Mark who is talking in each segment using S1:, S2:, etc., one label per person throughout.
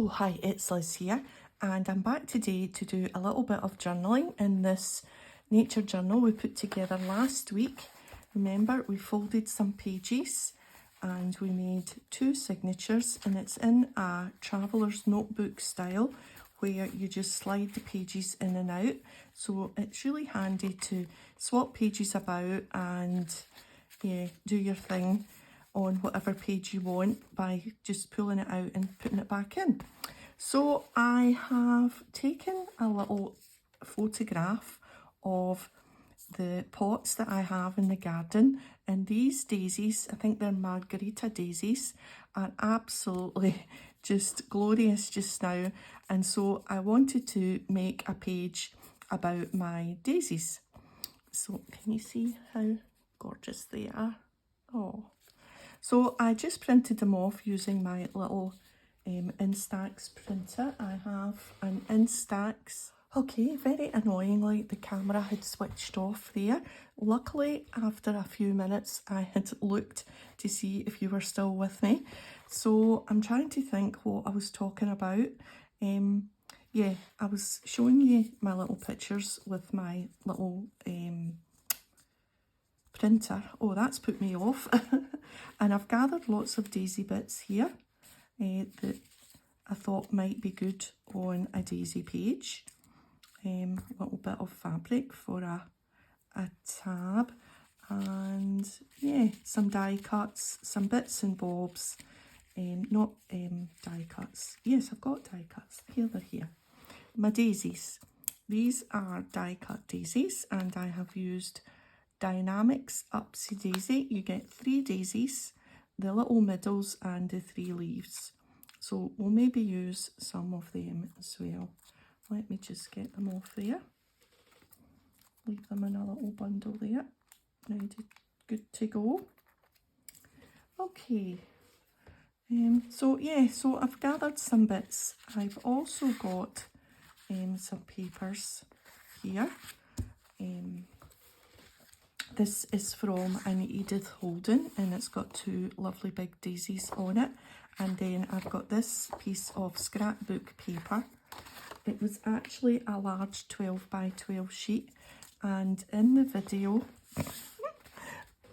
S1: hi, it's Liz here, and I'm back today to do a little bit of journaling in this nature journal we put together last week. Remember, we folded some pages and we made 2 signatures, and it's in a traveller's notebook style where you just slide the pages in and out. So it's really handy to swap pages about and do your thing on whatever page you want by just pulling it out and putting it back in. So I have taken a little photograph of the pots that I have in the garden, and these daisies, I think they're Margarita Daisies, are absolutely just glorious just now, and so I wanted to make a page about my daisies. So can you see how gorgeous they are? Oh. So I just printed them off using my little Instax printer. I have an Instax. Okay, very annoyingly the camera had switched off there. Luckily, after a few minutes I had looked to see if you were still with me. So I'm trying to think what I was talking about. Yeah, I was showing you my little pictures with my little printer. Oh, that's put me off. And I've gathered lots of daisy bits here that I thought might be good on a daisy page. A little bit of fabric for a tab, and yeah, some die cuts, some bits and bobs. Not die cuts. Yes, I've got die cuts. Here, they're here. My daisies. These are die cut daisies, and I have used Dynamics Upsy Daisy. You get 3 daisies, the little middles and the 3 leaves. So we'll maybe use some of them as well. Let me just get them off there. Leave them in a little bundle there. Ready, good to go. Okay. So I've gathered some bits. I've also got some papers here. This is from an Edith Holden, and it's got 2 lovely big daisies on it. And then I've got this piece of scrapbook paper. It was actually a large 12 by 12 sheet, and in the video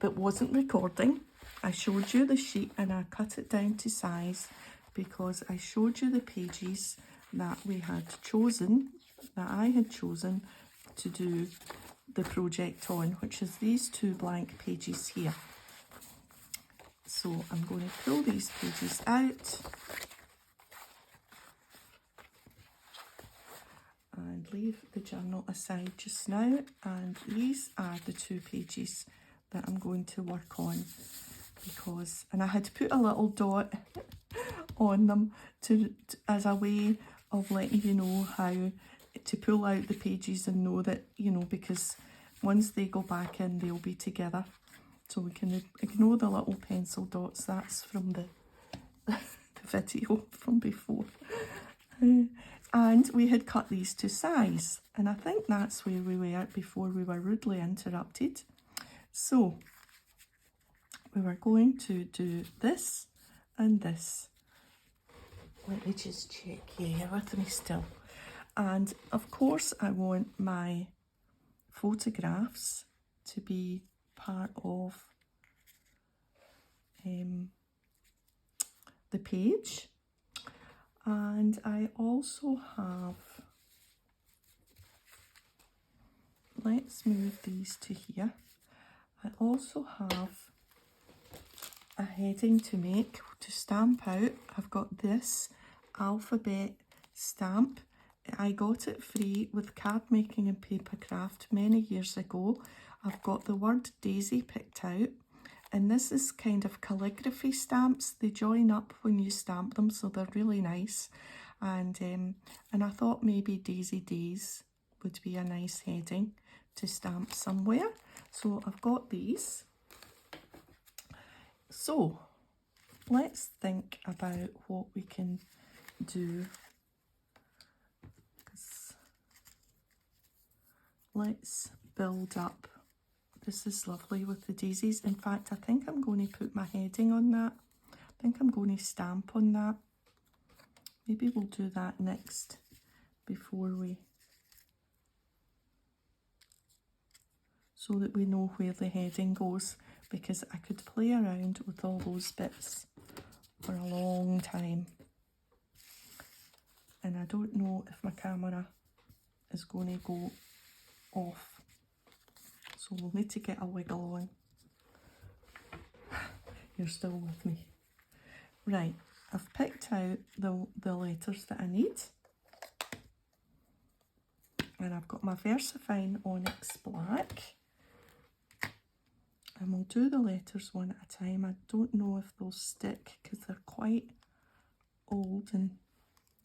S1: that wasn't recording, I showed you the sheet and I cut it down to size because I showed you the pages that we had chosen, that I had chosen to do the project on, which is these 2 blank pages here. So I'm going to pull these pages out and leave the journal aside just now, and these are the 2 pages that I'm going to work on, because, and I had put a little dot on them as a way of letting you know how to pull out the pages and know that, you know, because once they go back in they'll be together. So we can ignore the little pencil dots. That's from the video from before. And we had cut these to size, and I think that's where we were before we were rudely interrupted. So we were going to do this and this. Let me just check. Yeah, you're with me still. And of course I want my photographs to be part of the page. And I also have, let's move these to here. I also have a heading to make, to stamp out. I've got this alphabet stamp. I got it free with card making and paper craft many years ago. I've got the word daisy picked out, and this is kind of calligraphy stamps. They join up when you stamp them, so they're really nice. And I thought maybe Daisy Days would be a nice heading to stamp somewhere. So I've got these. So let's think about what we can do. Let's build up. This is lovely with the daisies. In fact, I think I'm going to put my heading on that. I think I'm going to stamp on that. Maybe we'll do that next before so that we know where the heading goes, because I could play around with all those bits for a long time. And I don't know if my camera is going to go off. So we'll need to get a wiggle on. You're still with me. Right, I've picked out the letters that I need. And I've got my VersaFine Onyx Black. And we'll do the letters one at a time. I don't know if they'll stick because they're quite old, and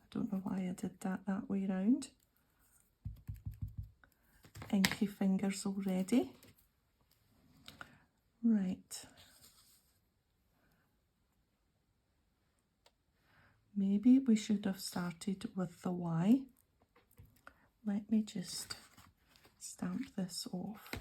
S1: I don't know why I did that way round. Inky fingers already. Right. Maybe we should have started with the Y. Let me just stamp this off.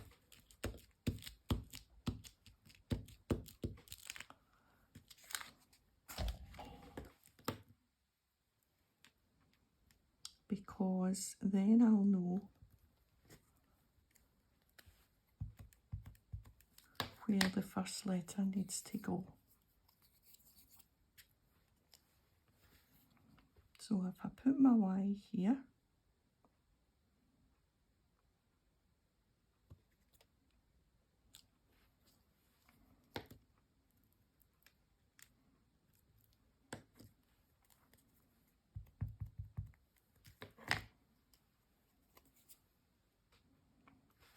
S1: Because then I'll know where the first letter needs to go. So if I put my Y here,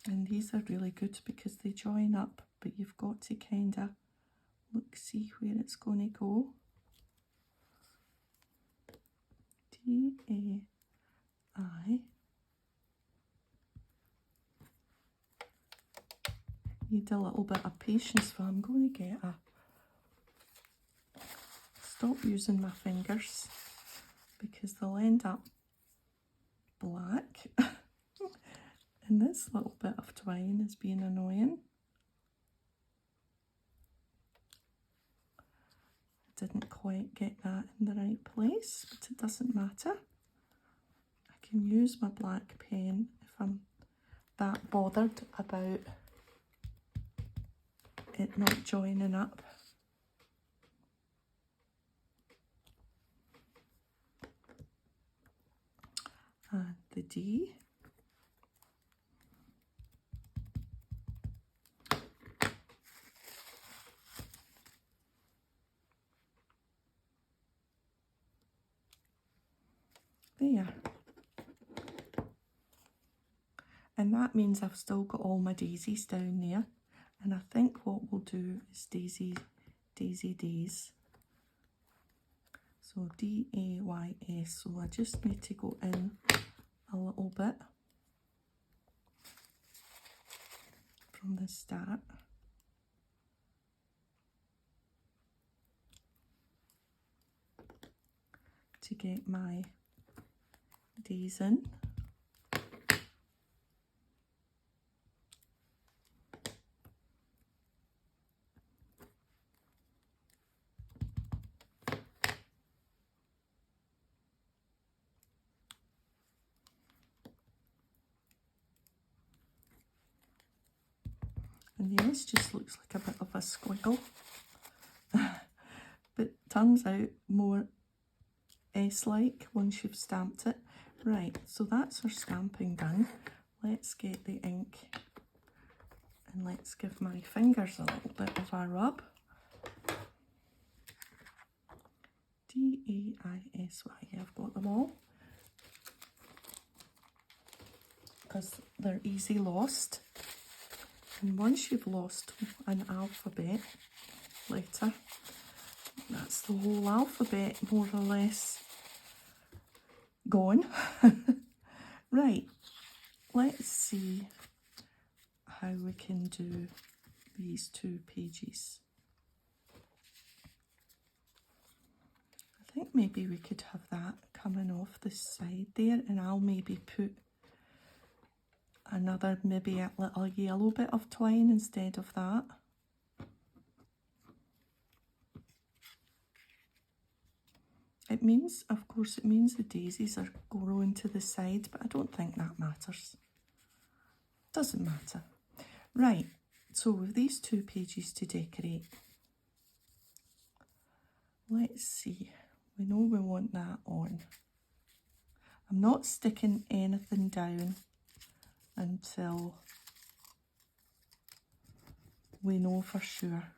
S1: and these are really good because they join up, but you've got to kind of see where it's going to go. D-A-I. Need a little bit of patience, so I'm going to get stop using my fingers because they'll end up black. And this little bit of twine is being annoying. I didn't quite get that in the right place, but it doesn't matter. I can use my black pen if I'm that bothered about it not joining up. And the D. There. And that means I've still got all my daisies down there. And I think what we'll do is daisy days. So D-A-Y-S. So I just need to go in a little bit from the start. To get my D's in. And this just looks like a bit of a squiggle, but turns out more S-like once you've stamped it. Right, so that's our stamping done. Let's get the ink and let's give my fingers a little bit of a rub. D-A-I-S-Y, I've got them all. Because they're easy lost. And once you've lost an alphabet letter, that's the whole alphabet more or less gone. Right, let's see how we can do these two pages. I think maybe we could have that coming off the side there, and I'll maybe put another, maybe a little yellow bit of twine instead of that. It means, of course, it means the daisies are growing to the side, but I don't think that matters. Doesn't matter. Right, so with these 2 pages to decorate, let's see, we know we want that on. I'm not sticking anything down until we know for sure.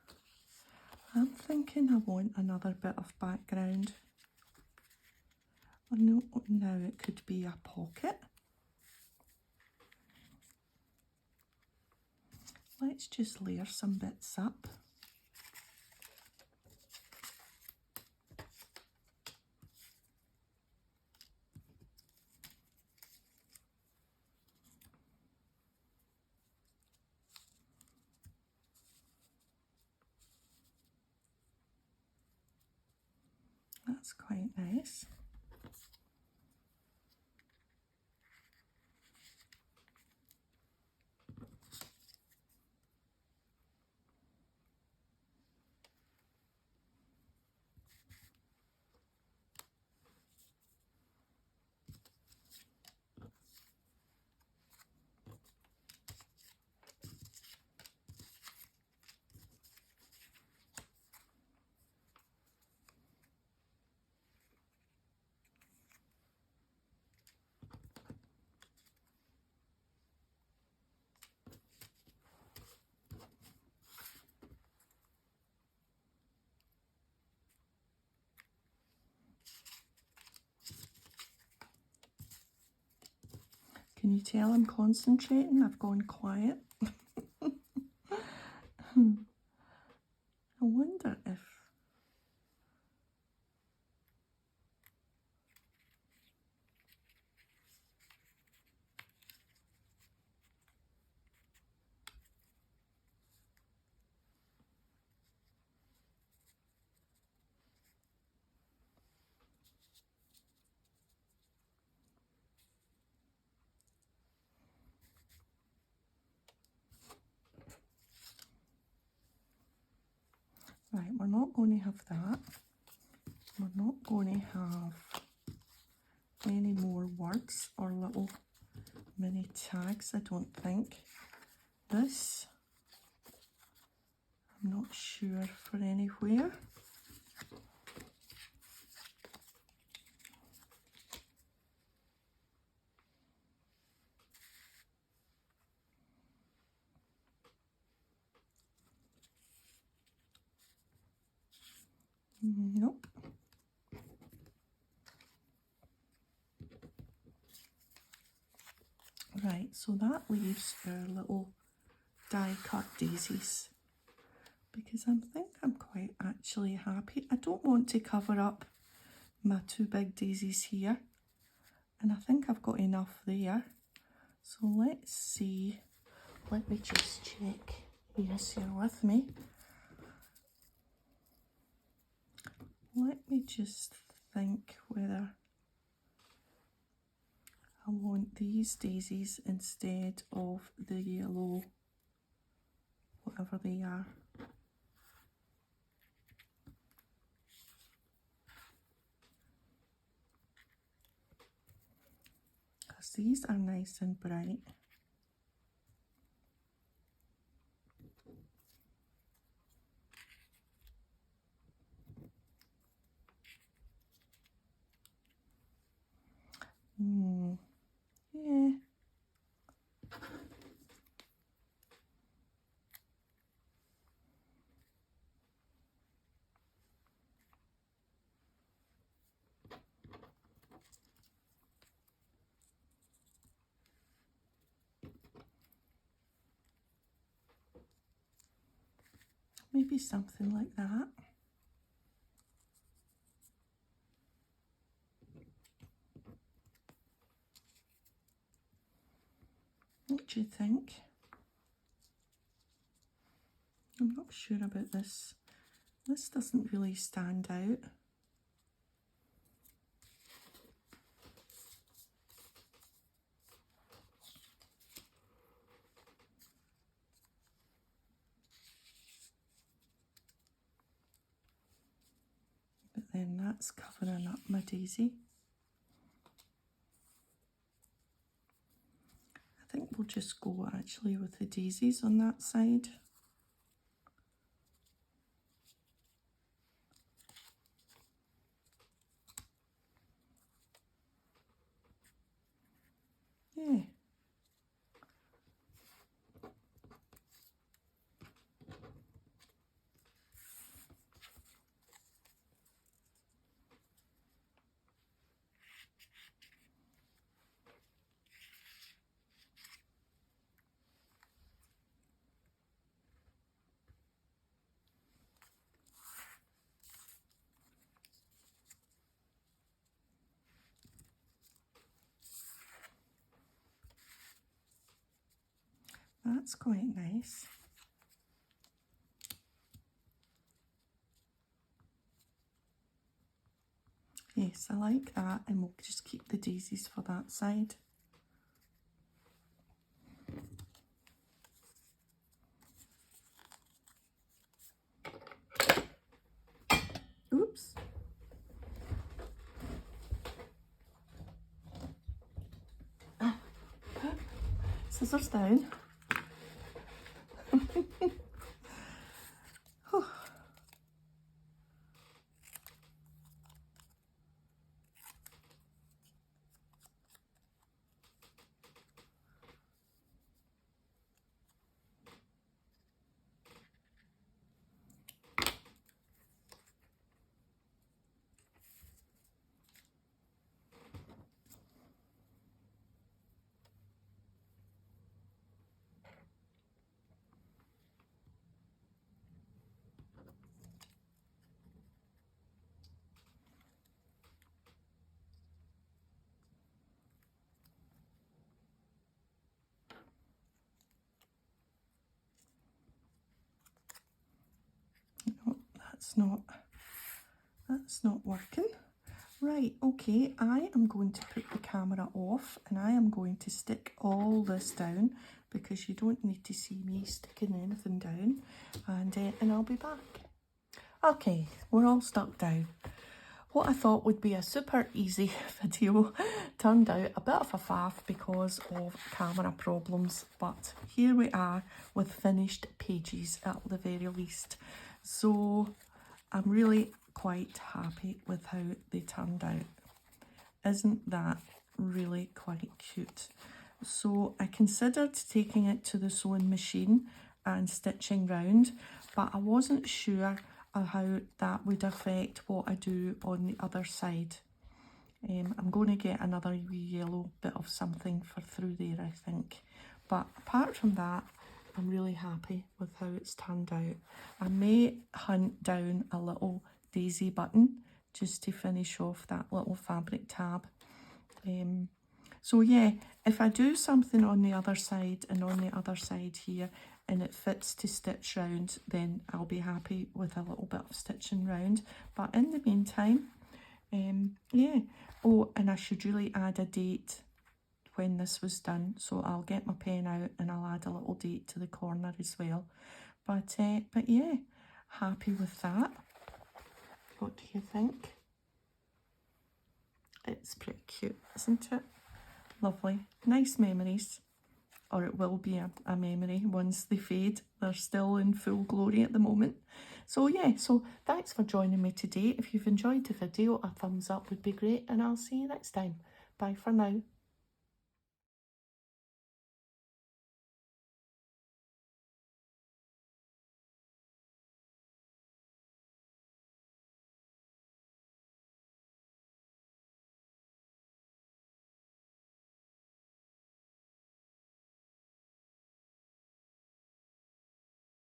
S1: I'm thinking I want another bit of background. Or no, now it could be a pocket. Let's just layer some bits up. That's quite nice. Can you tell I'm concentrating? I've gone quiet. I wonder if... Right, we're not going to have that. We're not going to have any more words or little mini tags, I don't think. This, I'm not sure for anywhere. Nope. Right, so that leaves our little die cut daisies, because I think I'm quite actually happy. I don't want to cover up my 2 big daisies here, and I think I've got enough there. So let's see, let me just check. Yes, you're with me. Let me just think whether I want these daisies instead of the yellow, whatever they are. Because these are nice and bright. Yeah. Maybe something like that. What do you think? I'm not sure about this. This doesn't really stand out. But then that's covering up my daisy. I think we'll just go actually with the daisies on that side. Yeah. That's quite nice. Yes, I like that, and we'll just keep the daisies for that side. Oops. Scissors down. No, that's not working. Right, okay, I am going to put the camera off and I am going to stick all this down because you don't need to see me sticking anything down, and I'll be back. Okay, we're all stuck down. What I thought would be a super easy video turned out a bit of a faff because of camera problems, but here we are with finished pages at the very least. So I'm really quite happy with how they turned out. Isn't that really quite cute? So I considered taking it to the sewing machine and stitching round, but I wasn't sure of how that would affect what I do on the other side. I'm going to get another wee yellow bit of something for through there, I think. But apart from that, I'm really happy with how it's turned out. I may hunt down a little daisy button just to finish off that little fabric tab. So yeah, if I do something on the other side and on the other side here and it fits to stitch round, then I'll be happy with a little bit of stitching round. But in the meantime, yeah. Oh, and I should really add a date when this was done, so I'll get my pen out and I'll add a little date to the corner as well. But yeah, happy with that. What do you think? It's pretty cute, isn't it? Lovely. Nice memories. Or it will be a memory once they fade. They're still in full glory at the moment. So yeah, so thanks for joining me today. If you've enjoyed the video, a thumbs up would be great, and I'll see you next time. Bye for now.